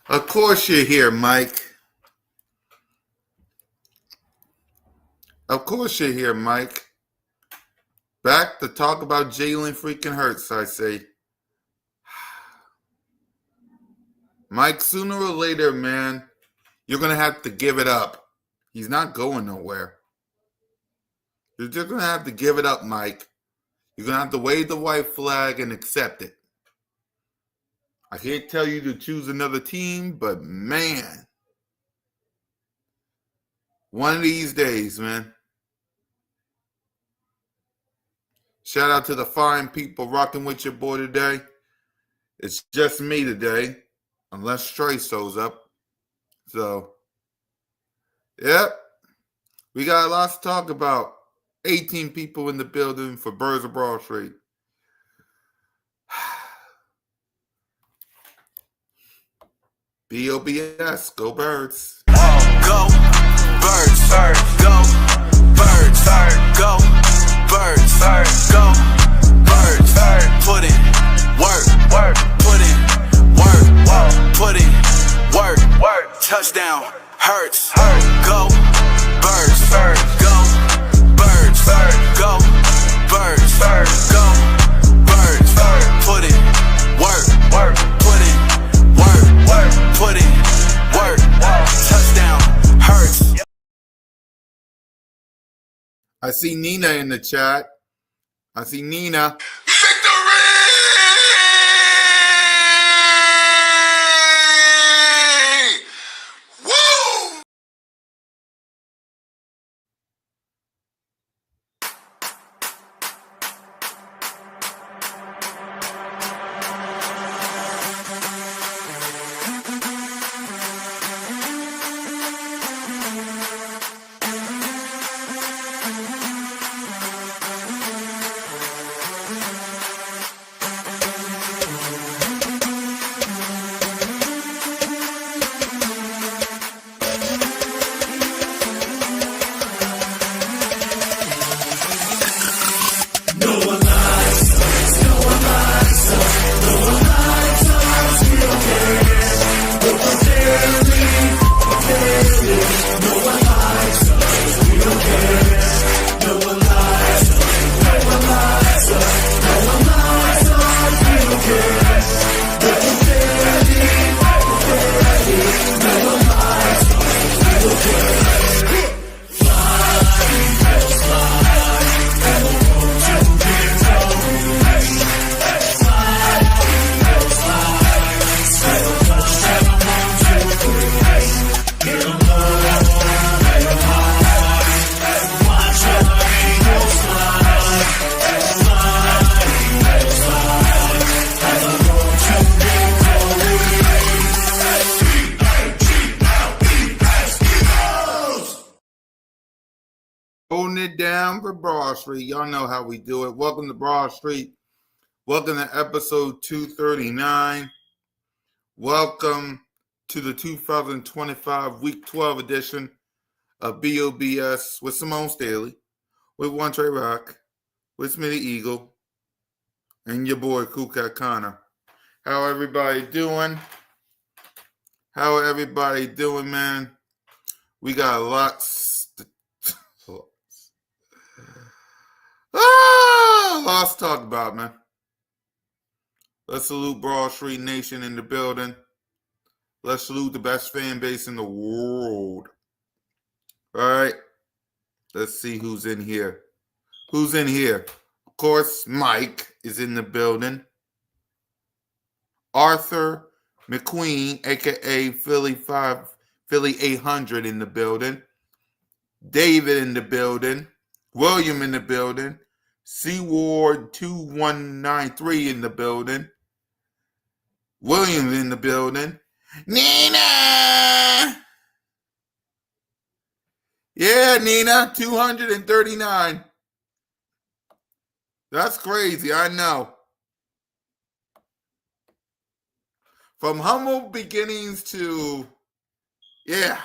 Of course you're here, Mike. Of course you're here, Mike. Back to talk about Jalen freaking Hurts, I say. Mike, sooner or later, man, you're going to have to give it up. He's not going nowhere. You're just going to have to give it up, Mike. You're going to have to wave the white flag and accept it. I can't tell you to choose another team, but man, one of these days, man. Shout out to the fine people rocking with your boy today. It's just me today, unless Trey shows up. So, yep, we got a lot to talk about. 18 people in the building for Birds of Broad Street. B.O.B.S. Go Birds. Go Birds. Go Birds. Go Birds. Go Birds. Put in work. Put in work. Put in work. Touchdown. Hurts. Go Birds. Go Birds. Go Birds. Go Birds. Put in work. Put in work. Put in work. Touchdown. Hurts. I see Nina in the chat. I see Nina. Holding it down for Broad Street. Y'all know how we do it. Welcome to Broad Street. Welcome to episode 239. Welcome to the 2025 Week 12 edition of B.O.B.S. with Simone Staley, with One Trey Rock, with Smitty Eagle, and your boy Cool Cat Connor. How everybody doing? How everybody doing, man? We got lots to talk about, man. Let's salute Broad Street Nation in the building. Let's salute the best fan base in the world. All right. Let's see who's in here. Who's in here? Of course, Mike is in the building. Arthur McQueen, a.k.a. Philly 800 in the building. David in the building. William in the building. Seaward 2193 in the building. William in the building. Nina! Yeah, Nina, 239. That's crazy, I know. From humble beginnings to, yeah.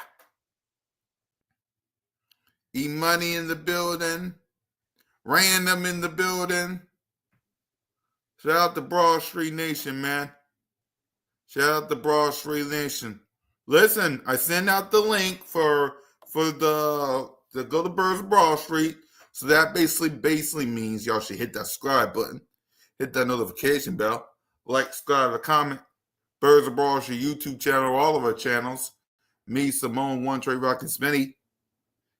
E-Money in the building. Random in the building. Shout out to Broad Street Nation, man. Shout out to Broad Street Nation. Listen, I sent out the link for the to go to Birds Broad Street. So that basically means y'all should hit that subscribe button, hit that notification bell, like, subscribe, comment. Birds of Broad Street YouTube channel, all of our channels. Me, Simone, One Trey Rock, and Smitty.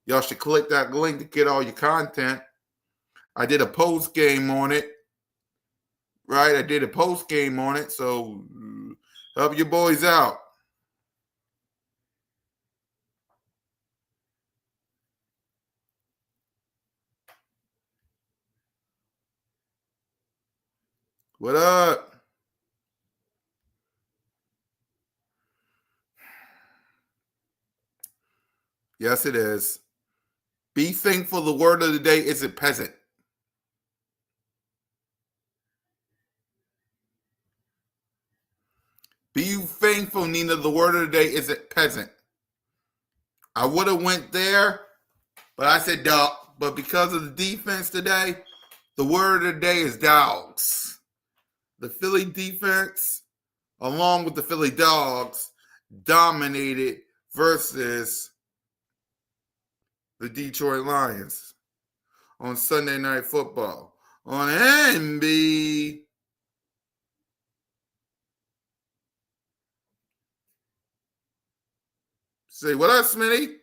Y'all should click that link to get all your content. I did a post game on it. Right? I did a post game on it. So help your boys out. What up? Yes, it is. Be thankful. The word of the day isn't peasant. Be thankful, Nina. The word of the day isn't peasant. I would have went there, but I said dog. But because of the defense today, the word of the day is dogs. The Philly defense, along with the Philly dogs, dominated versus the Detroit Lions on Sunday Night Football on NB. Say what up, Smitty?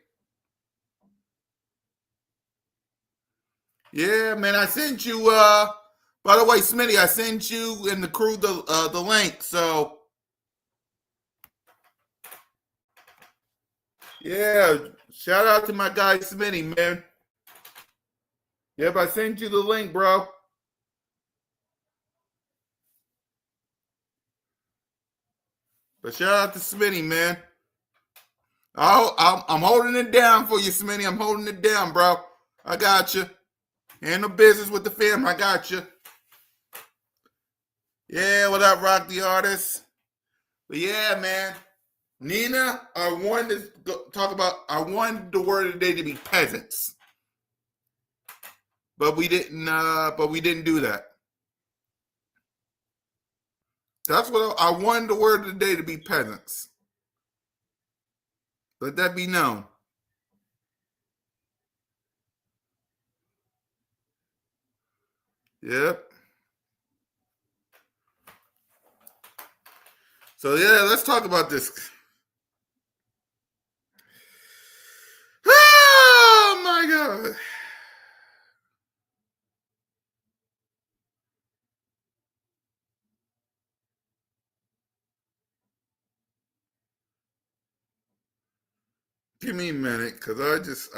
Yeah, man, I sent you. By the way, Smitty, I sent you and the crew the link. So yeah, shout out to my guy Smitty, man. Yep, I sent you the link, bro. But shout out to Smitty, man. I'm holding it down for you, Smitty. I'm holding it down, bro. I got you. Handle business with the fam. I got you. Yeah, what up, Rock the Artist? But yeah, man. Nina, I wanted to talk about, I wanted the word of the day to be peasants. But we didn't do that. That's what I wanted the word of the day to be peasants. Let that be known. Yep. So yeah, let's talk about this. Oh my God. Give me a minute, because I just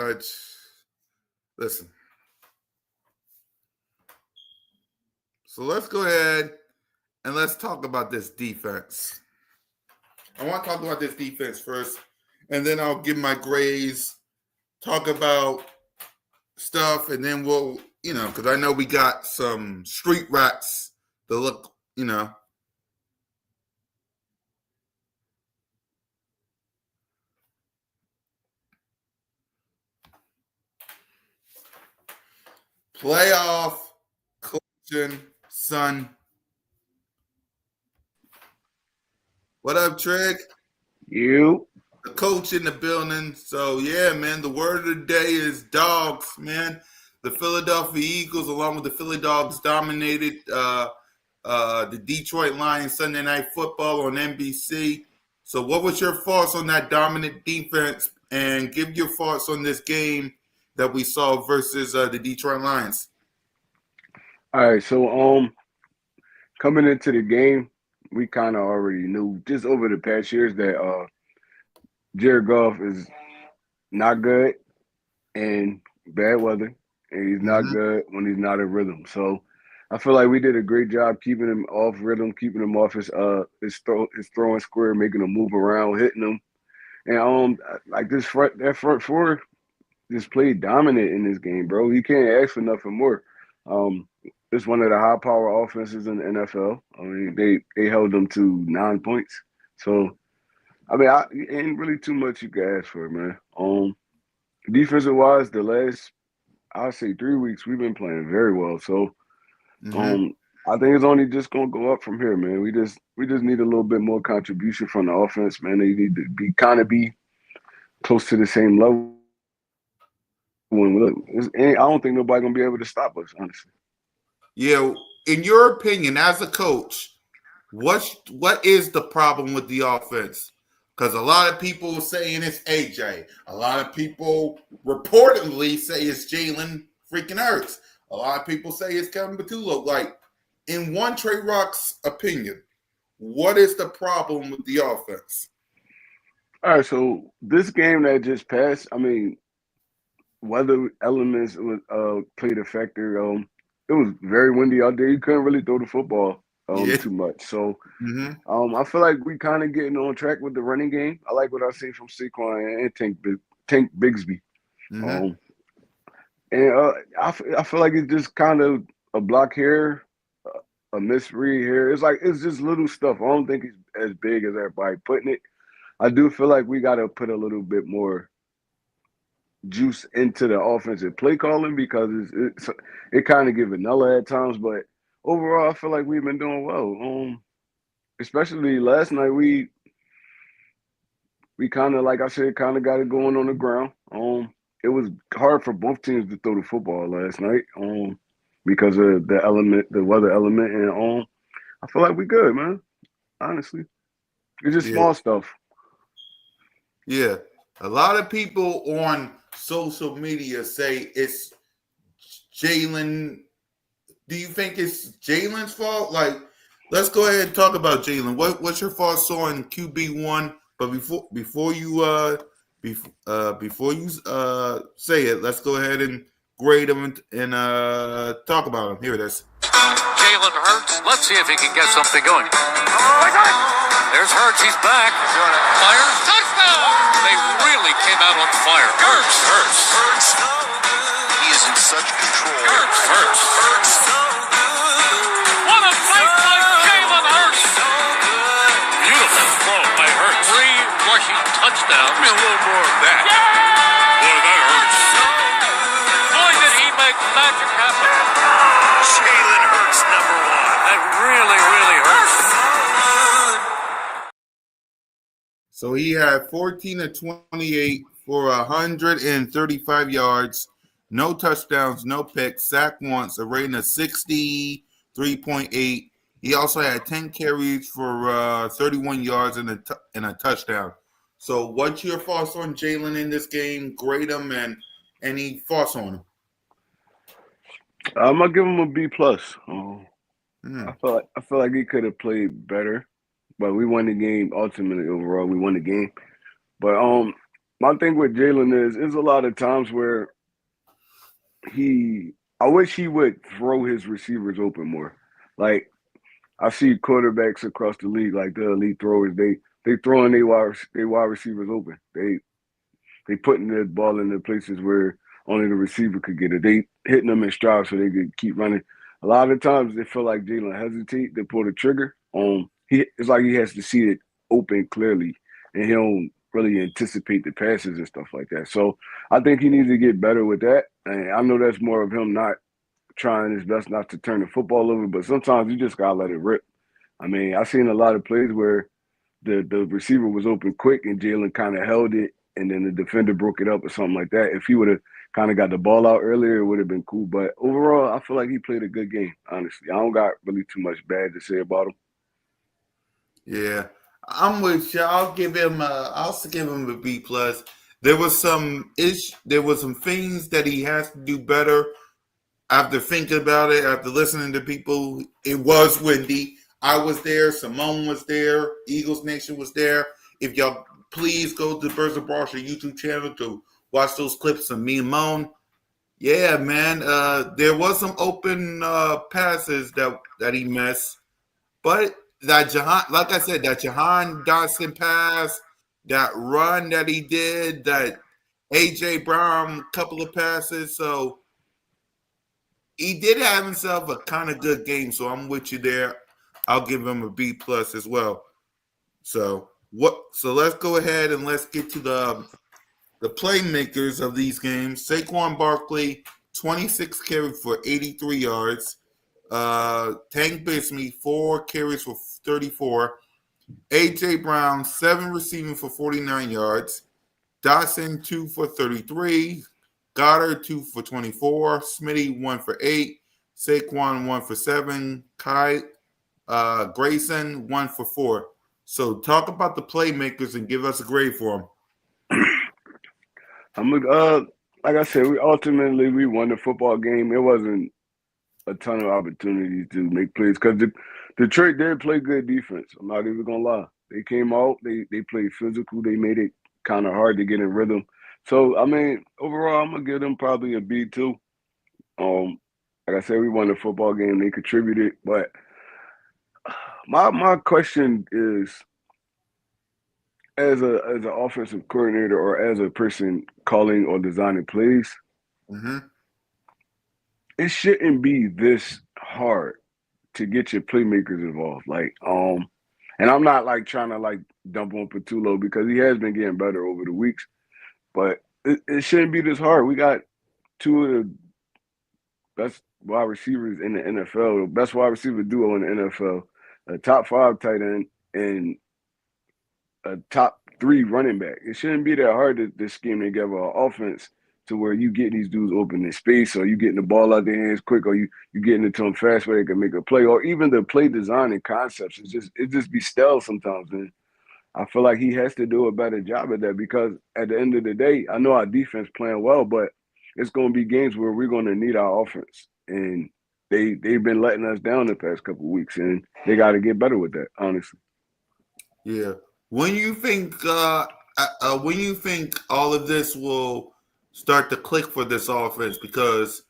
listen. So let's go ahead and let's talk about this defense. I want to talk about this defense first, and then I'll give my grades, talk about stuff, and then we'll, because I know we got some street rats that look, playoff coaching, son. What up, Trig? You. The coach in the building. So, yeah, man, the word of the day is dogs, man. The Philadelphia Eagles, along with the Philly Dogs, dominated the Detroit Lions Sunday Night Football on NBC. So what was your thoughts on that dominant defense? And give your thoughts on this game that we saw versus the Detroit Lions. All right, so coming into the game, we kind of already knew just over the past years that Jared Goff is not good in bad weather, and he's not good when he's not in rhythm. So I feel like we did a great job keeping him off rhythm, keeping him off his throwing square, making him move around, hitting him. And like that front four just played dominant in this game, bro. You can't ask for nothing more. It's one of the high power offenses in the NFL. I mean, they held them to 9 points. So I mean, ain't really too much you can ask for, man. Defensive wise, the last, I'll say 3 weeks, we've been playing very well. So I think it's only just gonna go up from here, man. We just need a little bit more contribution from the offense, man. They need to be close to the same level. When we look, I don't think nobody gonna be able to stop us, honestly. Yeah, in your opinion, as a coach, what is the problem with the offense? Because a lot of people saying it's AJ. A lot of people reportedly say it's Jalen freaking Hurts. A lot of people say it's Kevin Patullo. Like, in one Trey Rock's opinion, what is the problem with the offense? All right, so this game that just passed, I mean, weather elements was played a factor. It was very windy out there. You couldn't really throw the football Yeah. too much. So Mm-hmm. I feel like we kind of getting on track with the running game. I like what I see from Saquon and Tank Bigsby. Mm-hmm. Um, and I feel like it's just kind of a block here, a misread here. It's just little stuff. I don't think it's as big as everybody putting it. I do feel like we got to put a little bit more juice into the offensive play calling because it kind of get vanilla at times. But overall, I feel like we've been doing well. Especially last night, we kind of, like I said, kind of got it going on the ground. It was hard for both teams to throw the football last night. Because of the weather element, and I feel like we good, man. Honestly, it's just Yeah. small stuff. Yeah. A lot of people on social media say it's Jalen. Do you think it's Jalen's fault? Like, let's go ahead and talk about Jalen. What's your thoughts on QB1? But before you say it, let's go ahead and grade him and talk about him. Here it is. Jalen Hurts. Let's see if he can get something going. There's Hurts. He's back. Fire. Touchdown. They really came out on fire. Hurts. He is in such control. Hurts. What a play by Jalen Hurts. Beautiful throw by Hurts. 3 rushing touchdowns. Give me a little more of that. Boy, that hurts. Boy, did he make magic happen. Jalen Hurts, number one. That really hurts. So he had 14 of 28 for 135 yards, no touchdowns, no picks, sacked once, a rating of 63.8. He also had 10 carries for 31 yards and a touchdown. So what's your thoughts on Jalen in this game? Grade him and any thoughts on him? I'm gonna give him a B plus. Hmm. I feel like he could have played better, but we won the game ultimately. Overall, we won the game. But my thing with Jalen is a lot of times where I wish he would throw his receivers open more. Like, I see quarterbacks across the league, like the elite throwers, they throwing their wide receivers open. They putting the ball in the places where only the receiver could get it. They hitting them in stride so they could keep running. A lot of times they feel like Jalen hesitate to pull the trigger. It's like he has to see it open clearly, and he don't really anticipate the passes and stuff like that. So I think he needs to get better with that. And I know that's more of him not trying his best not to turn the football over, but sometimes you just gotta let it rip. I mean, I've seen a lot of plays where the receiver was open quick and Jalen kind of held it, and then the defender broke it up or something like that. If he would have kind of got the ball out earlier, it would have been cool. But overall, I feel like he played a good game. Honestly, I don't got really too much bad to say about him. Yeah, I'm with you. I'll give him a B plus. There was some things that he has to do better. After thinking about it, after listening to people, it was windy. I was there. Simone was there. Eagles Nation was there. If y'all please go to the Birds of Barsham YouTube channel to watch those clips of me and Moan. Yeah, man. There was some open passes that he missed, but that Jahan, like I said, that Jahan Dotson pass, that run that he did, that AJ Brown couple of passes, so he did have himself a kind of good game. So I'm with you there. I'll give him a B plus as well. So let's go ahead and let's get to the playmakers of these games. Saquon Barkley, 26 carries for 83 yards. Tank Bisbee, 4 carries for 34. A.J. Brown, 7 receiving for 49 yards. Dotson, 2 for 33. Goddard, 2 for 24. Smitty, 1 for 8. Saquon, 1 for 7. Kai Grayson, 1 for 4. So talk about the playmakers and give us a grade for them. Like I said, we won the football game. It wasn't a ton of opportunities to make plays because Detroit did play good defense. I'm not even gonna lie. They came out, they played physical, they made it kind of hard to get in rhythm. So I mean, overall, I'm gonna give them probably a B2. Like I said, we won the football game. They contributed, but my question is, as an offensive coordinator or as a person calling or designing plays, it shouldn't be this hard to get your playmakers involved. And I'm not like trying to like dump on Patullo because he has been getting better over the weeks, but it shouldn't be this hard. We got 2 of the best wide receivers in the NFL, the best wide receiver duo in the NFL, a top 5 tight end, and a top 3 running back. It shouldn't be that hard to scheme together an offense to where you get these dudes open in space, or you getting the ball out their hands quick, or you getting it to them fast where they can make a play, or even the play design and concepts. It just be stale sometimes, and I feel like he has to do a better job at that because at the end of the day, I know our defense playing well, but it's going to be games where we're going to need our offense, and they've been letting us down the past couple of weeks, and they got to get better with that, honestly. Yeah. When you think all of this will start to click for this offense, because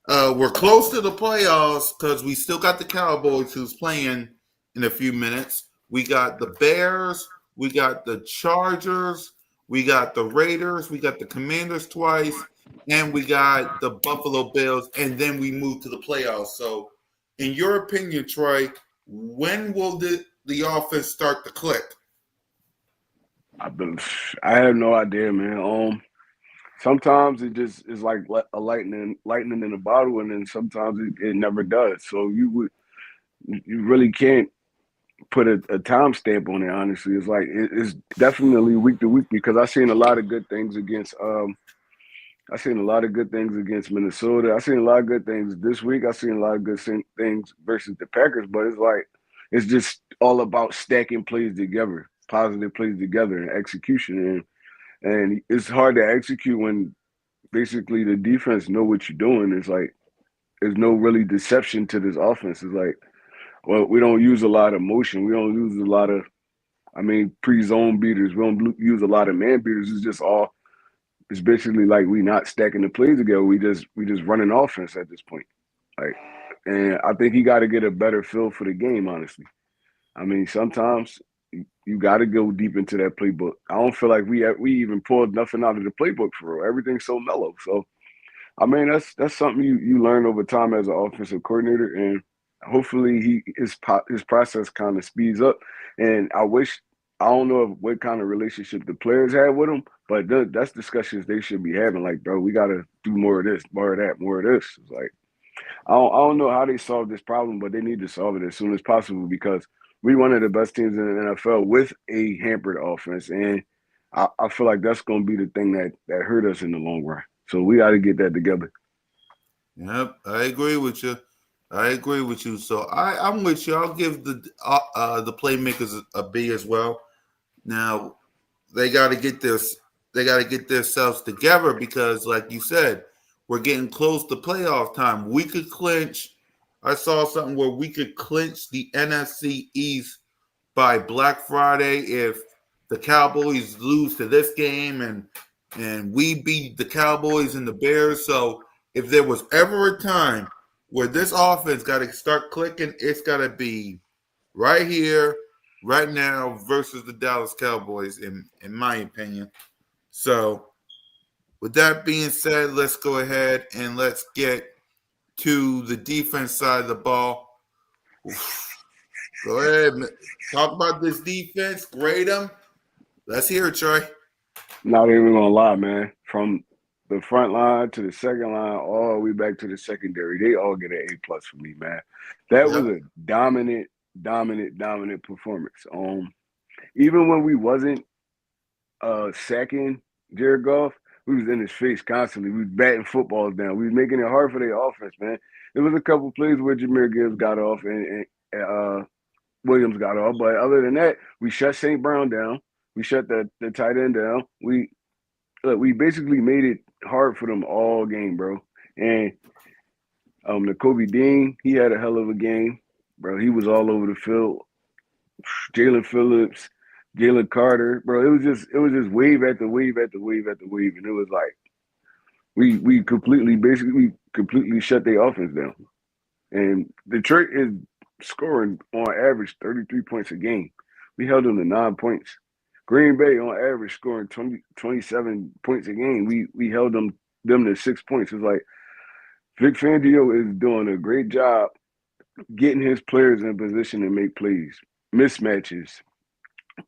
we're close to the playoffs because we still got the Cowboys who's playing in a few minutes. We got the Bears, we got the Chargers, we got the Raiders, we got the Commanders twice, and we got the Buffalo Bills, and then we move to the playoffs. So, in your opinion, Troy, when will the offense start to click? I have no idea, man. Sometimes it just is like a lightning in a bottle, and then sometimes it never does. So you really can't put a timestamp on it. Honestly, it's like it's definitely week to week because I've seen a lot of good things against. I've seen a lot of good things against Minnesota. I've seen a lot of good things this week. I've seen a lot of good things versus the Packers, but it's just all about stacking plays together, positive plays together, and execution. And it's hard to execute when basically the defense know what you're doing. It's like there's no really deception to this offense. It's like, well, we don't use a lot of motion. We don't use a lot of, pre-zone beaters. We don't use a lot of man beaters. It's basically like we not stacking the plays together. We just running offense at this point. And I think he got to get a better feel for the game, honestly. Sometimes you got to go deep into that playbook. I don't feel like we even pulled nothing out of the playbook for real. Everything's so mellow. So, that's something you learn over time as an offensive coordinator, and hopefully his process kind of speeds up. And I don't know what kind of relationship the players have with him, but that's discussions they should be having. Like, bro, we got to do more of this, more of that, more of this. It's like, I don't know how they solve this problem, but they need to solve it as soon as possible because we're one of the best teams in the NFL with a hampered offense. And I feel like that's going to be the thing that hurt us in the long run. So we got to get that together. Yep, I agree with you. So I'm with you. I'll give the playmakers a B as well. Now they got to get this. They got to get themselves together because, like you said, we're getting close to playoff time. We could clinch. I saw something where we could clinch the NFC East by Black Friday if the Cowboys lose to this game and we beat the Cowboys and the Bears. So if there was ever a time where this offense got to start clicking, it's got to be right here, right now versus the Dallas Cowboys, in my opinion. So with that being said, let's go ahead and let's get to the defense side of the ball. Go ahead. Talk about this defense. Grade them. Let's hear it, Troy. Not even gonna lie, man. From the front line to the second line, all the way back to the secondary. They all get an A+ for me, man. That was Yep. a dominant performance. Even when we wasn't sacking Jared Goff, we was in his face constantly. We was batting footballs down. We was making it hard for their offense, man. There was a couple plays where Jameer Gibbs got off and Williams got off, but other than that, we shut St. Brown down. We shut the tight end down. We basically made it hard for them all game, bro. And the Kobe Dean, he had a hell of a game, bro. He was all over the field. Jalen Phillips, Jalen Carter, bro. It was just wave after wave after wave after wave, and it was like we completely shut their offense down. And Detroit is scoring on average 33 points a game. We held them to 9 points. Green Bay on average scoring 27 points a game. We held them to 6 points. It's like Vic Fangio is doing a great job getting his players in position to make plays, mismatches,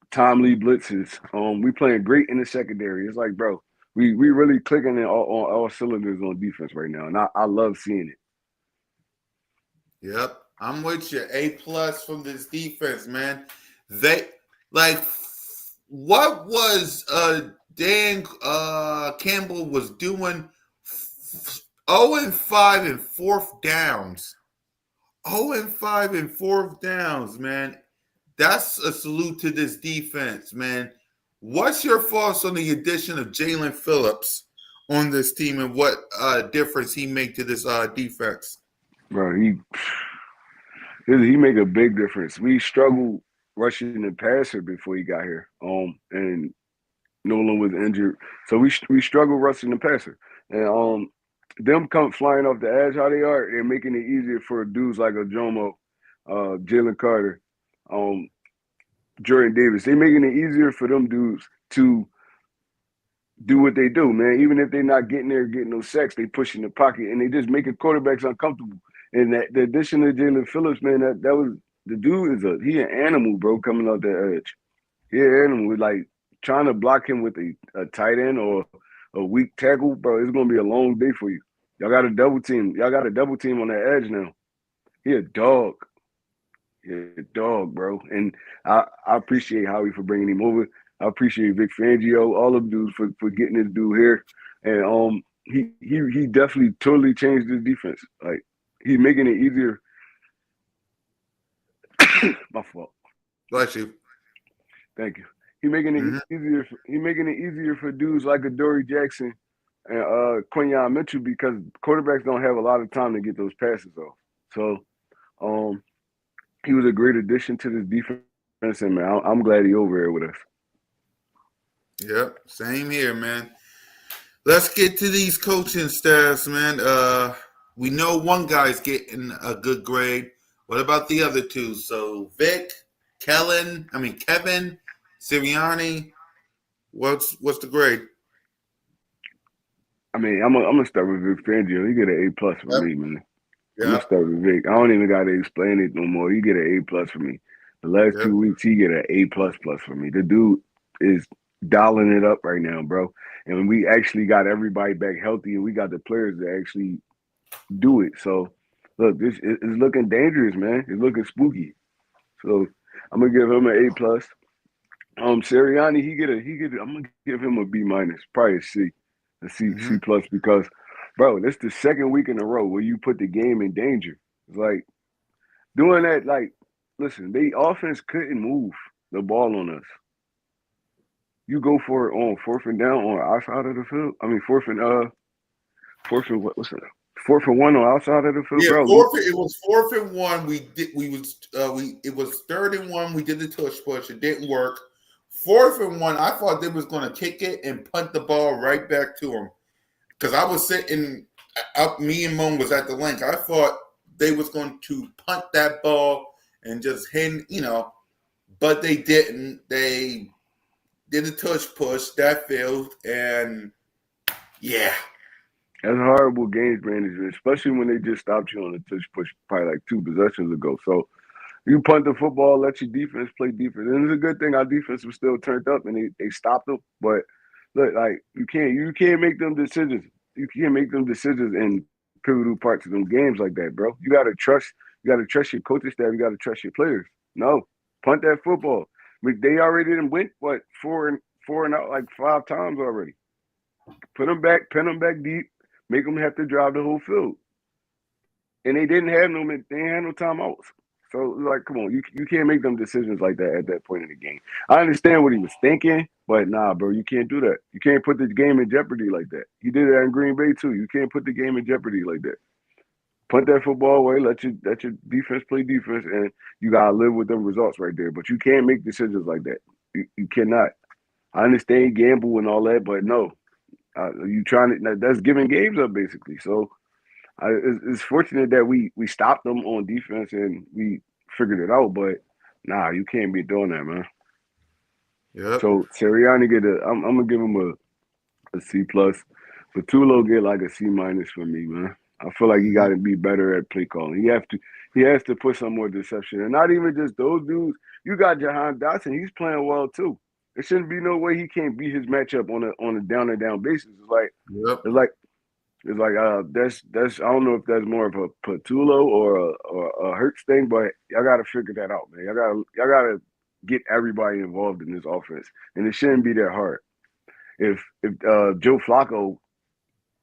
timely blitzes. We playing great in the secondary. It's like, bro, we really clicking on all cylinders on defense right now, and I love seeing it. Yep. I'm with you. A+ from this defense, man. They like what was Dan Campbell was doing 0-5 in fourth downs. 0-5 in fourth downs, man. That's a salute to this defense, man. What's your thoughts on the addition of Jalen Phillips on this team and what difference he make to this defense? Bro, he make a big difference. We struggled rushing the passer before he got here. And Nolan was injured, so we struggled rushing the passer. And them come flying off the edge how they are, they're making it easier for dudes like Ojomo, Jalen Carter, Jordan Davis. They're making it easier for them dudes to do what they do, man. Even if they're not getting those sacks, they push in the pocket and they just making quarterbacks uncomfortable. And the addition of Jalen Phillips, man, that was the dude he an animal, bro, coming out that edge. He an animal. Like trying to block him with a tight end or a weak tackle, bro. It's gonna be a long day for you. Y'all got a double team. Y'all got a double team on that edge now. He a dog. He a dog, bro. And I appreciate Howie for bringing him over. I appreciate Vic Fangio, all of dudes for getting this dude here. And he definitely totally changed his defense. Like he's making it easier. My fault. Bless you. Thank you. He making it easier. He making it easier for dudes like Adoree Jackson and Quinyon Mitchell because quarterbacks don't have a lot of time to get those passes off. So, he was a great addition to this defense, and man, I'm glad he over here with us. Yep, same here, man. Let's get to these coaching staffs, man. We know one guy's getting a good grade. What about the other two? So Vic, Kevin, Sirianni. What's the grade? I mean, I'm gonna start with Vic Fangio. He get an A+ for me, man. Yeah. I'm gonna start with Vic. I don't even gotta explain it no more. He get an A+ for me. The last 2 weeks, he get an A++ for me. The dude is dialing it up right now, bro. And we actually got everybody back healthy, and we got the players to actually do it. So, look, this is looking dangerous, man. It's looking spooky. So, I'm gonna give him an A+. Sirianni, I'm gonna give him a B-, probably a C, C+, because, bro, this is the second week in a row where you put the game in danger. It's like doing that. Like, listen, the offense couldn't move the ball on us. You go for it on 4th and down on outside of the field. I mean, 4th and 1 on outside of the field, Yeah, bro. it was 4th and 1. It was 3rd and 1. We did the tush push. It didn't work. 4th and 1. I thought they was going to kick it and punt the ball right back to him because I was sitting up. Me and Moan was at the link. I thought they was going to punt that ball and just hit, but they didn't. They did a tush push that failed, and yeah. That's horrible games management, especially when they just stopped you on the tush push probably like 2 possessions ago. So you punt the football, let your defense play defense. And it's a good thing our defense was still turned up and they stopped them. But Look, like you can't make them decisions. You can't make them decisions in pivotal parts of them games like that, bro. You gotta trust your coaching staff, you gotta trust your players. No. Punt that football. They already done went what four and out like 5 times already. Put them back, pin them back deep, make them have to drive the whole field. And they didn't have no timeouts. So like, come on, you can't make them decisions like that at that point in the game. I understand what he was thinking, but nah, bro, you can't do that. You can't put the game in jeopardy like that. He did it in Green Bay too. You can't put the game in jeopardy like that. Punt that football away, let your defense play defense, and you gotta live with them results right there. But you can't make decisions like that. You cannot. I understand gamble and all that, but no, you trying to that's giving games up basically. So it's fortunate that we stopped them on defense and we figured it out. But nah, you can't be doing that, man. Yep. So Sirianni I'm gonna give him a C plus. Tulo get like a C minus for me, man. I feel like he got to be better at play calling. He has to put some more deception, and not even just those dudes. You got Jahan Dotson; he's playing well too. There shouldn't be no way he can't beat his matchup on a down and down basis. Yep. It's like that's I don't know if that's more of a Patulo or a Hurts thing, but y'all got to figure that out, man. Y'all gotta get everybody involved in this offense, and it shouldn't be that hard. If Joe Flacco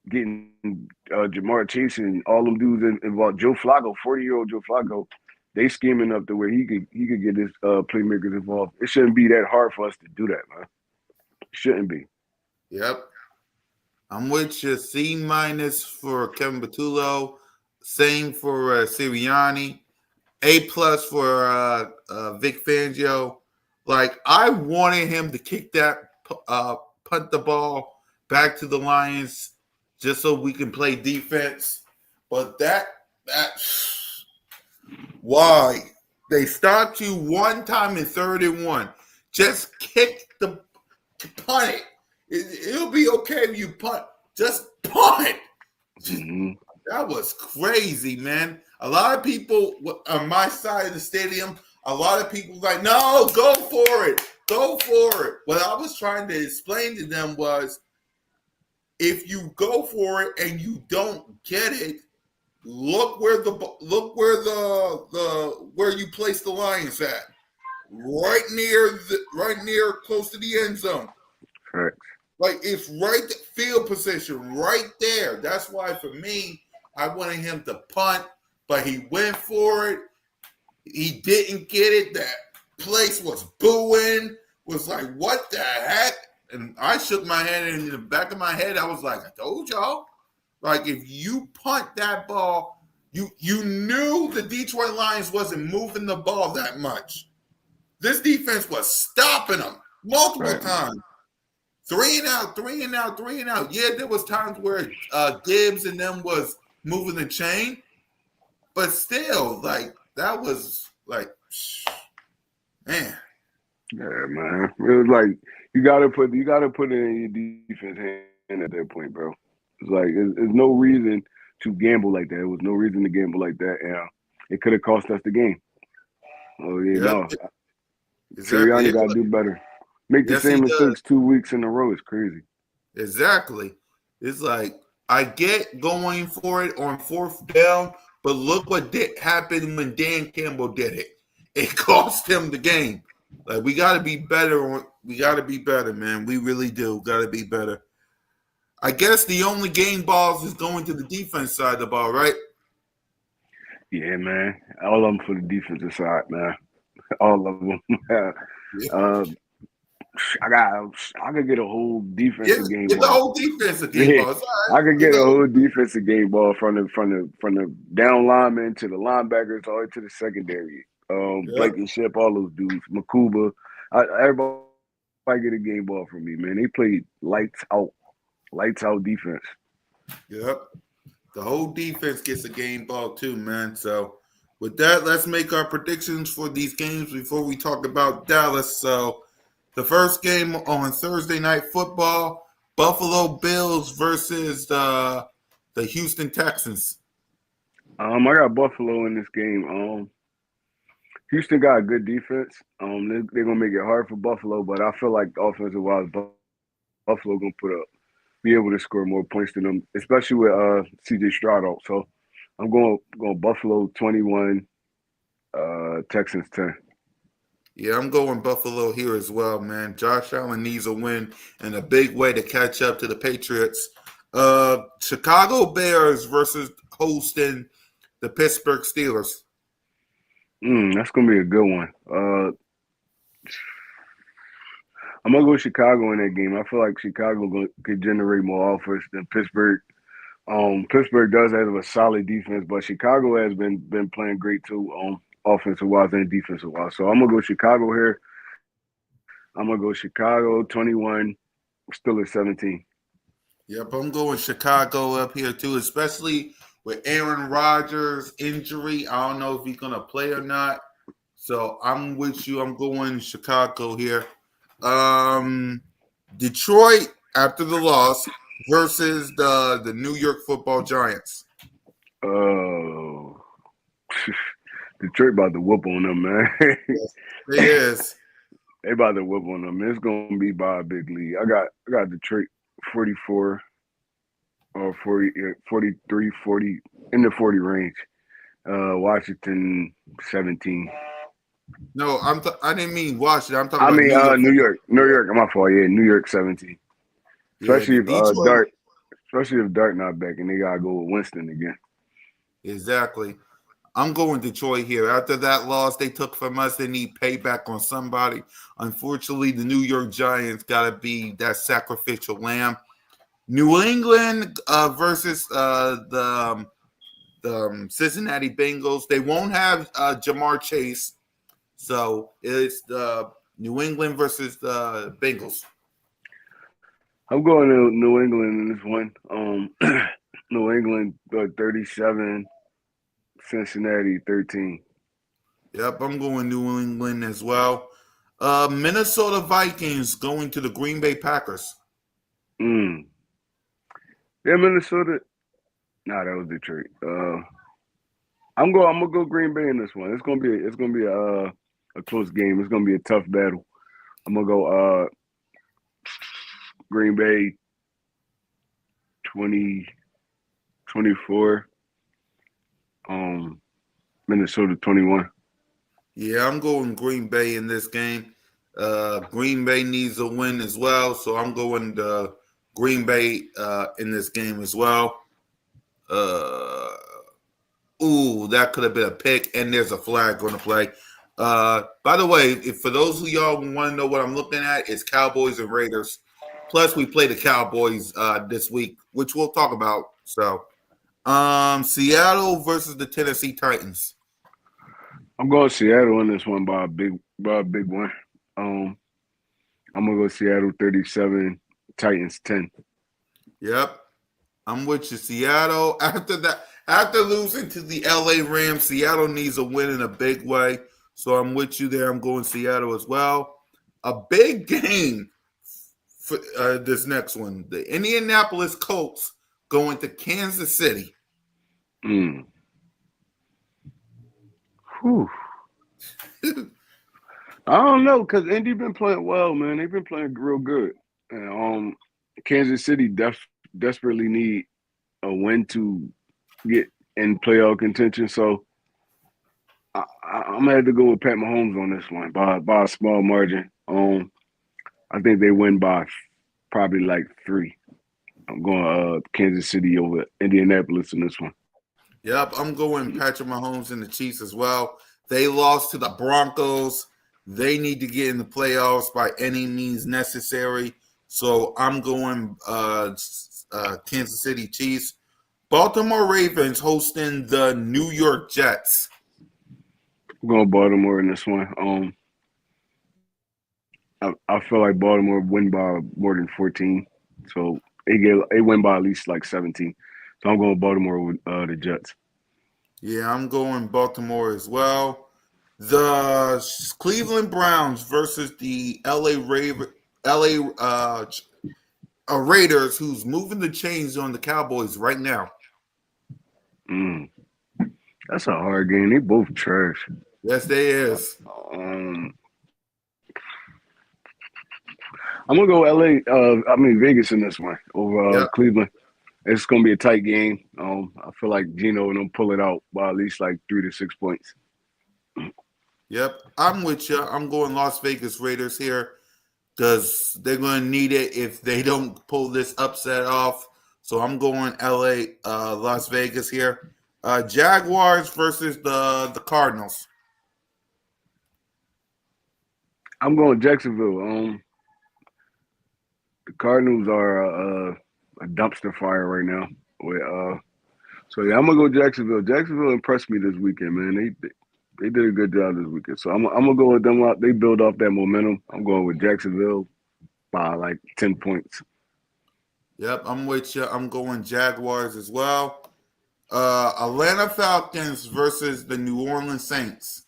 getting Jamar Chase and all them dudes involved. Joe Flacco, 40-year-old Joe Flacco, they scheming up to where he could get his playmakers involved. It shouldn't be that hard for us to do that, man. It shouldn't be. Yep. I'm with you. C minus for Kevin Patullo. Same for Sirianni. A plus for Vic Fangio. Like, I wanted him to kick that, punt the ball back to the Lions just so we can play defense. But that why? They stopped you one time in 3rd-and-1. Just kick the punt it. It'll be okay if you punt. Just punt. Mm-hmm. That was crazy, man. A lot of people on my side of the stadium, a lot of people like, no, go for it. Go for it. What I was trying to explain to them was, if you go for it and you don't get it, look where where you place the Lions at. Right near close to the end zone. Correct. Like, it's right field position right there. That's why for me, I wanted him to punt, but he went for it. He didn't get it. That place was booing. Was like, what the heck? And I shook my head, and in the back of my head, I was like, I told y'all. Like, if you punt that ball, you knew the Detroit Lions wasn't moving the ball that much. This defense was stopping them multiple times. 3 and out, 3 and out, 3 and out. Yeah, there was times where Gibbs and them was moving the chain, but still, like, that was like, man. Yeah, man. It was like you gotta put it in your defense hand at that point, bro. It's like there's no reason to gamble like that. There was no reason to gamble like that, and it could have cost us the game. Oh yeah, no. Exactly. Sirianni got to do better. Make the same mistakes 2 weeks in a row is crazy. Exactly. It's like, I get going for it on 4th down, but look what did happen when Dan Campbell did it. It cost him the game. Like, we got to be better. We got to be better, man. We really do. Got to be better. I guess the only game balls is going to the defense side of the ball, right? Yeah, man. All of them for the defensive side, man. All of them. I could get a whole defensive game ball. The whole defensive game ball. I could get a whole defensive game ball from the down lineman to the linebackers all the way to the secondary. Blankenship, all those dudes, Makuba, everybody get a game ball from me, man. They played lights out defense. Yep, the whole defense gets a game ball too, man. So with that, let's make our predictions for these games before we talk about Dallas. So the first game on Thursday Night Football, Buffalo Bills versus the Houston Texans. I got Buffalo in this game. Houston got a good defense. They're gonna make it hard for Buffalo, but I feel like offensive wise, Buffalo gonna be able to score more points than them, especially with CJ Stroud out. So I'm going Buffalo 21, Texans 10. Yeah, I'm going Buffalo here as well, man. Josh Allen needs a win in a big way to catch up to the Patriots. Chicago Bears versus hosting the Pittsburgh Steelers. That's gonna be a good one. I'm gonna go with Chicago in that game. I feel like could generate more offense than Pittsburgh. Pittsburgh does have a solid defense, but Chicago has been playing great too, offensive wise and defensive wise. So I'm gonna go Chicago here. I'm gonna go Chicago 21, still at 17. Yep, I'm going Chicago up here too, especially with Aaron Rodgers' injury. I don't know if he's gonna play or not. So I'm with you. I'm going Chicago here. Detroit after the loss versus the New York Football Giants. Oh, Detroit about to whoop on them, man. Yes, it is. They about to whoop on them. It's gonna be by a big lead. I got Detroit 44 or 40, 43, 40 in the 40 range. Washington 17. No, I didn't mean Washington. I'm talking I about mean New York. New York. My fault. Yeah, New York 17. Yeah, Especially the if Detroit. Dart not back and they gotta go with Winston again. Exactly. I'm going Detroit here. After that loss they took from us, they need payback on somebody. Unfortunately, the New York Giants got to be that sacrificial lamb. New England versus the Cincinnati Bengals. They won't have Jamar Chase, so it's the New England versus the Bengals. I'm going to New England in this one. New England 37, Cincinnati 13. Yep, I'm going New England as well. Minnesota Vikings going to the Green Bay Packers. Mm. Yeah, Minnesota. Nah, that was Detroit. I'm gonna go Green Bay in this one. It's gonna be a close game. It's gonna be a tough battle. I'm gonna go Green Bay 20, 24. Minnesota 21. Yeah, I'm going Green Bay in this game. Green Bay needs a win as well, so I'm going to Green Bay in this game as well. That could have been a pick, and there's a flag going to play. By the way, if for those of y'all who want to know what I'm looking at, it's Cowboys and Raiders. Plus, we play the Cowboys this week, which we'll talk about. So, Seattle versus the Tennessee Titans. I'm going Seattle in this one by a big one. I'm gonna go Seattle 37, Titans 10. Yep, I'm with you, Seattle. After losing to the LA Rams, Seattle needs a win in a big way. So I'm with you there. I'm going Seattle as well. A big game for this next one. The Indianapolis Colts going to Kansas City. Whew. I don't know because Indy been playing well, man. They've been playing real good, and Kansas City desperately need a win to get in playoff contention. So I'm gonna have to go with Pat Mahomes on this one by a small margin. I think they win by probably like 3. I'm going Kansas City over Indianapolis in this one. Yep, I'm going Patrick Mahomes and the Chiefs as well. They lost to the Broncos. They need to get in the playoffs by any means necessary. So I'm going Kansas City Chiefs. Baltimore Ravens hosting the New York Jets. I'm going Baltimore in this one. I feel like Baltimore win by more than 14. So they win by at least like 17. So I'm going Baltimore with the Jets. Yeah, I'm going Baltimore as well. The Cleveland Browns versus the Raiders, who's moving the chains on the Cowboys right now. That's a hard game. They both trash. Yes, they is. I'm gonna go LA. Vegas in this one over Yep. Cleveland. It's gonna be a tight game. I feel like Gino and them pull it out by at least like 3 to 6 points. Yep. I'm with you. I'm going Las Vegas Raiders here because they're going to need it if they don't pull this upset off. So I'm going LA, Las Vegas here. Jaguars versus the Cardinals. I'm going Jacksonville. The Cardinals are a dumpster fire right now. So yeah, I'm gonna go Jacksonville. Jacksonville impressed me this weekend, man. They did a good job this weekend. So I'm gonna go with them. They build off that momentum. I'm going with Jacksonville by like 10 points. Yep, I'm with you. I'm going Jaguars as well. Atlanta Falcons versus the New Orleans Saints.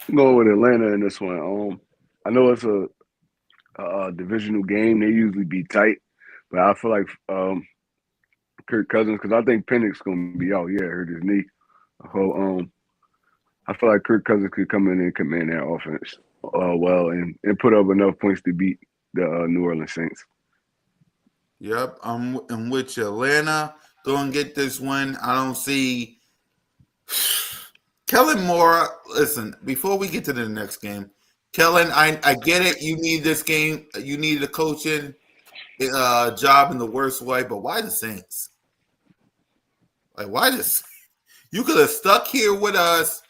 I'm going with Atlanta in this one. I know it's a divisional game. They usually be tight, but I feel like Kirk Cousins, because I think Penix gonna be out. Yeah, hurt his knee. So I feel like Kirk Cousins could come in and command that offense well and put up enough points to beat the New Orleans Saints. Yep, I'm with you. Atlanta go and get this win. I don't see Kellen Moore. Listen, before we get to the next game, Kellen, I get it. You need this game. You need a coaching job in the worst way, but why the Saints? Like, why this? You could have stuck here with us,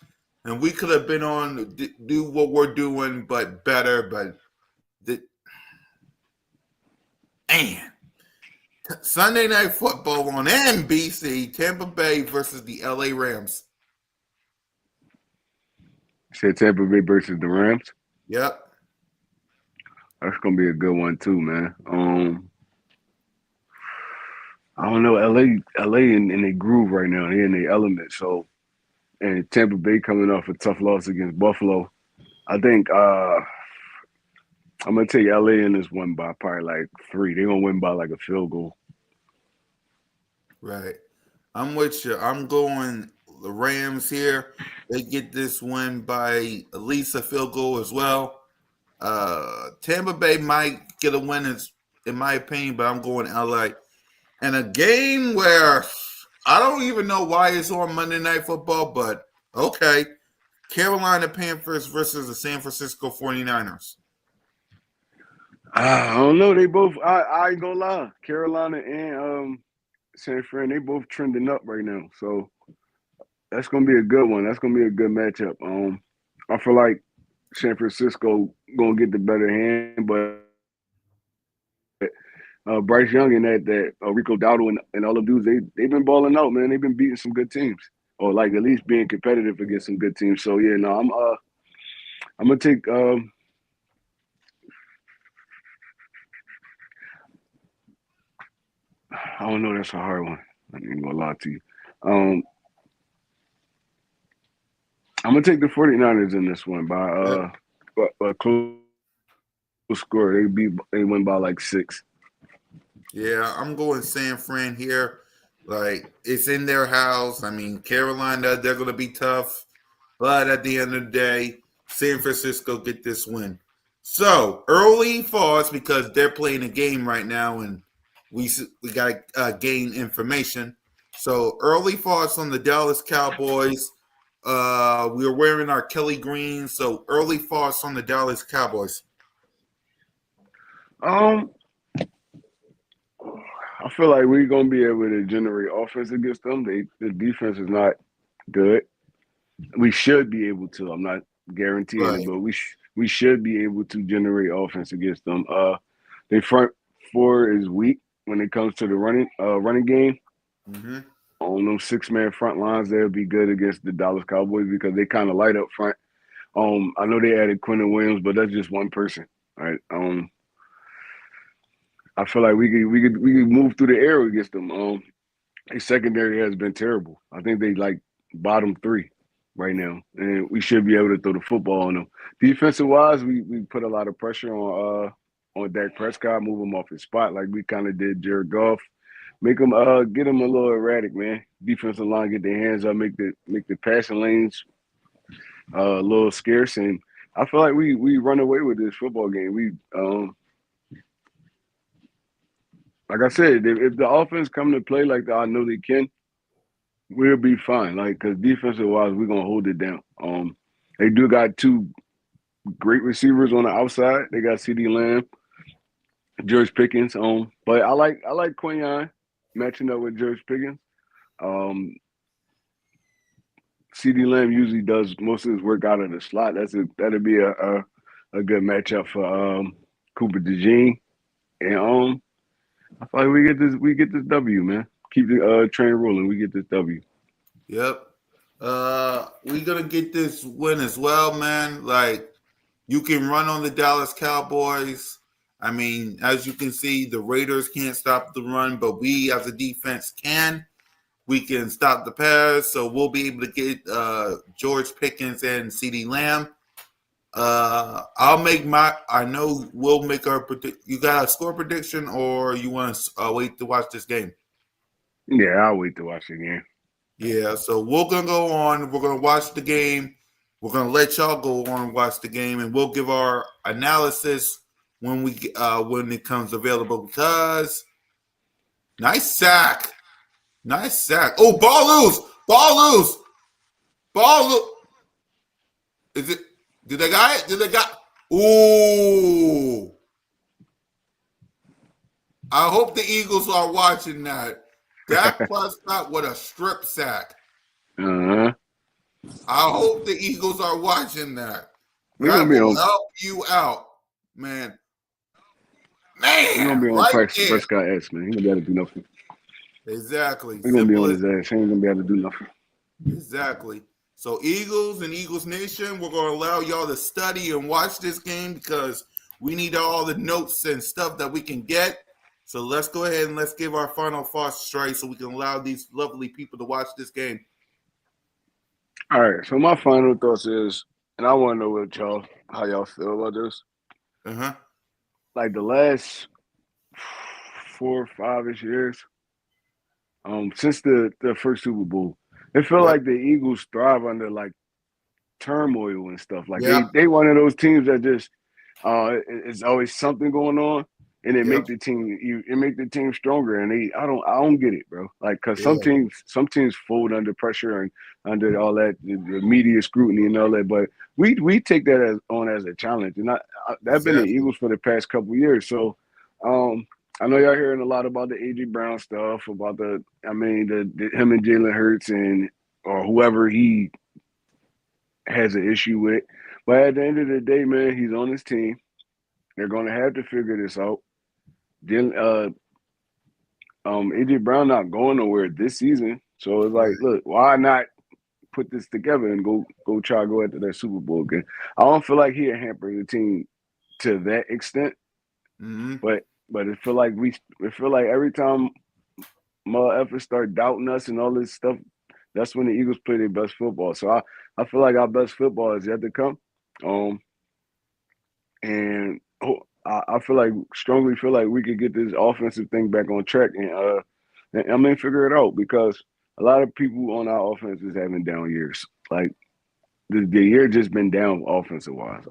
and we could have been on do what we're doing, but better. But the, man, Sunday Night Football on NBC, Tampa Bay versus the LA Rams. Said Tampa Bay versus the Rams. Yep. That's gonna be a good one too, man. I don't know. LA in a groove right now. They're in the element. So, and Tampa Bay coming off a tough loss against Buffalo. I think I'm gonna take LA in this one by probably like 3. They're gonna win by like a field goal. Right. I'm with you. I'm going the Rams here. They get this win by at least a field goal as well. Tampa Bay might get a win, in my opinion, but I'm going LA. And a game where I don't even know why it's on Monday Night Football, but okay. Carolina Panthers versus the San Francisco 49ers. I don't know. They both. I ain't gonna lie. Carolina and San Fran, they both trending up right now. So that's gonna be a good one. That's gonna be a good matchup. I feel like San Francisco gonna get the better hand, but Bryce Young and that Rico Dowdle and all of dudes, they've been balling out, man. They've been beating some good teams, or like at least being competitive against some good teams. So yeah, no, I'm gonna take. I don't know. That's a hard one. I ain't gonna lie to you. Um, I'm gonna take the 49ers in this one by Yep. a close score. They win by like 6. Yeah, I'm going San Fran here. Like, it's in their house. I mean, Carolina, they're going to be tough. But at the end of the day, San Francisco get this win. So, early thoughts, because they're playing a game right now and we got to gain information. So, early thoughts on the Dallas Cowboys. We are wearing our Kelly Green. So, early thoughts on the Dallas Cowboys. Um, I feel like we're gonna be able to generate offense against them. The defense is not good. We should be able to. I'm not guaranteeing it, Right. but we should be able to generate offense against them. Their front four is weak when it comes to the running game. Mm-hmm. On those 6-man front lines, they'll be good against the Dallas Cowboys because they kind of light up front. I know they added Quentin Williams, but that's just one person, right? I feel like we could move through the air against them. Their secondary has been terrible. I think they like bottom 3 right now, and we should be able to throw the football on them. Defensive wise, we put a lot of pressure on Dak Prescott, move him off his spot like we kind of did Jared Goff. Make them get them a little erratic, man. Defensive line get their hands up, make the passing lanes a little scarce, and I feel like we run away with this football game. like I said, if the offense come to play like I know they can, we'll be fine. Like, because defensive wise, we're gonna hold it down. They do got two great receivers on the outside. They got C.D. Lamb, George Pickens. But I like Quinion matching up with George Pickens. Um, C.D. Lamb usually does most of his work out of the slot. That'd be a good matchup for Cooper DeJean. And I feel like we get this W, man. Keep the train rolling. We get this W. Yep. We're gonna get this win as well, man. Like, you can run on the Dallas Cowboys. I mean, as you can see, the Raiders can't stop the run, but we as a defense can. We can stop the pass, so we'll be able to get George Pickens and C.D. Lamb. I know we'll make our predict. You got a score prediction, or you want to wait to watch this game? Yeah, I'll wait to watch the game. Yeah, so we're gonna go on. We're gonna watch the game. We're gonna let y'all go on and watch the game, and we'll give our analysis when it comes available. Because nice sack. Oh, ball loose. Is it? Did they got it? Ooh. I hope the Eagles are watching that. Dak Prescott with a strip sack. Uh-huh. I hope the Eagles are watching that. We're That gonna be will on. help you out, man. We're gonna be on Right there. Prescott ass, man. He gonna be able to do nothing. Exactly. We're gonna be Simple on as his ass. He ain't gonna be able to do nothing. exactly. So Eagles and Eagles Nation, we're gonna allow y'all to study and watch this game because we need all the notes and stuff that we can get. So let's go ahead and let's give our final thoughts straight so we can allow these lovely people to watch this game. All right. So my final thoughts is, and I want to know how y'all feel about this. Uh-huh. Like the last 4 or 5-ish years, since the first Super Bowl, it felt Yep. like the Eagles thrive under like turmoil and stuff. Like Yep. they one of those teams that just it's always something going on, and it Yep. make the team stronger. And I don't get it, bro. Like because Yeah. some teams fold under pressure and under all that the media scrutiny and all that, but we take that as a challenge. And I've been the Exactly. Eagles for the past couple of years, so I know y'all hearing a lot about the A.J. Brown stuff, about the him and Jalen Hurts and or whoever he has an issue with. But at the end of the day, man, he's on his team. They're going to have to figure this out. A.J. Brown not going nowhere this season, so it's like, look, why not put this together and go try to go after that Super Bowl again? I don't feel like he'll hamper the team to that extent, Mm-hmm. but it feel like every time my efforts start doubting us and all this stuff, that's when the Eagles play their best football. So I feel like our best football is yet to come. And I strongly feel like we could get this offensive thing back on track and figure it out because a lot of people on our offense is having down years. Like the year just been down offensive wise.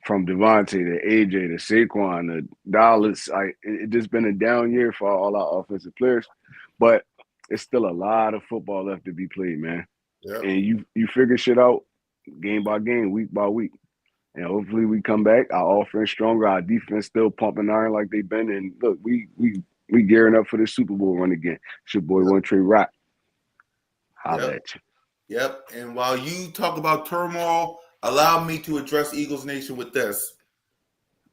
From Devontae to AJ to Saquon to Dallas, it just been a down year for all our offensive players. But it's still a lot of football left to be played, man. Yep. And you figure shit out game by game, week by week. And hopefully we come back. Our offense stronger. Our defense still pumping iron like they've been. And look, we gearing up for the Super Bowl run again. It's your boy, One Trey Rock. Holla at you. Yep. And while you talk about turmoil, allow me to address Eagles Nation with this.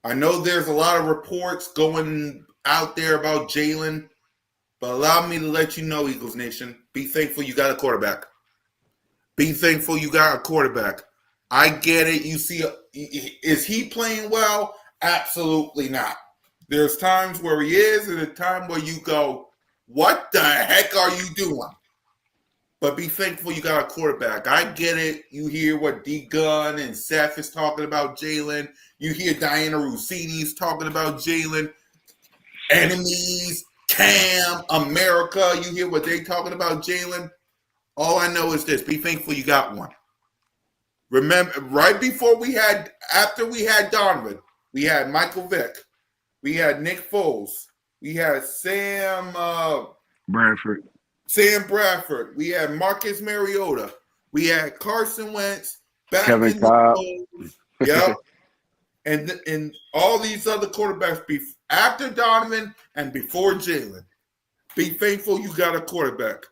I know there's a lot of reports going out there about Jalen, but allow me to let you know, Eagles Nation, be thankful you got a quarterback. Be thankful you got a quarterback. I get it. You see, is he playing well? Absolutely not. There's times where he is and a time where you go, what the heck are you doing? But be thankful you got a quarterback. I get it. You hear what D Gunn and Seth is talking about Jalen. You hear Diana Rossini's talking about Jalen. Enemies, Cam, America. You hear what they talking about Jalen. All I know is this. Be thankful you got one. Remember, after we had Donovan, we had Michael Vick. We had Nick Foles. We had Sam Bradford. Bradford. We had Marcus Mariota. We had Carson Wentz back Kevin in the Cobb. fold. Yep. and all these other quarterbacks after Donovan and before Jalen. Be thankful you got a quarterback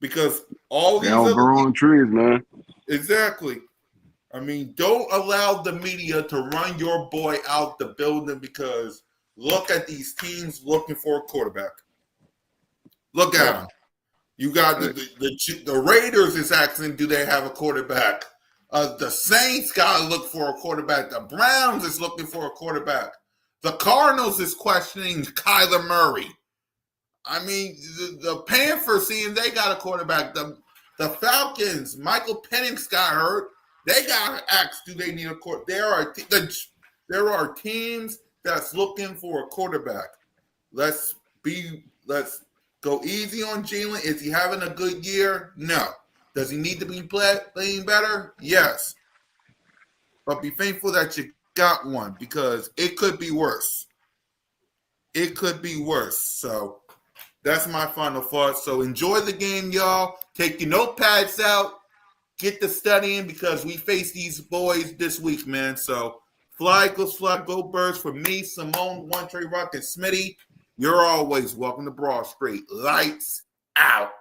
because all They these don't other grow on trees, man. exactly. I mean, don't allow the media to run your boy out the building because look at these teams looking for a quarterback. Look at them. You got the Raiders is asking, do they have a quarterback? The Saints got to look for a quarterback. The Browns is looking for a quarterback. The Cardinals is questioning Kyler Murray. I mean, the Panthers seeing they got a quarterback. The Falcons, Michael Penix got hurt. They got to ask, do they need a quarterback? There are teams that's looking for a quarterback. Let's go easy on Jalen. Is he having a good year? No. Does he need to be playing better? Yes. But be thankful that you got one because it could be worse. It could be worse. So that's my final thought. So enjoy the game, y'all. Take your notepads out. Get the studying because we face these boys this week, man. So fly, Eagles, fly, go Birds. For me, Simone, One Trey Rock, and Smitty, you're always welcome to Broad Street. Lights out.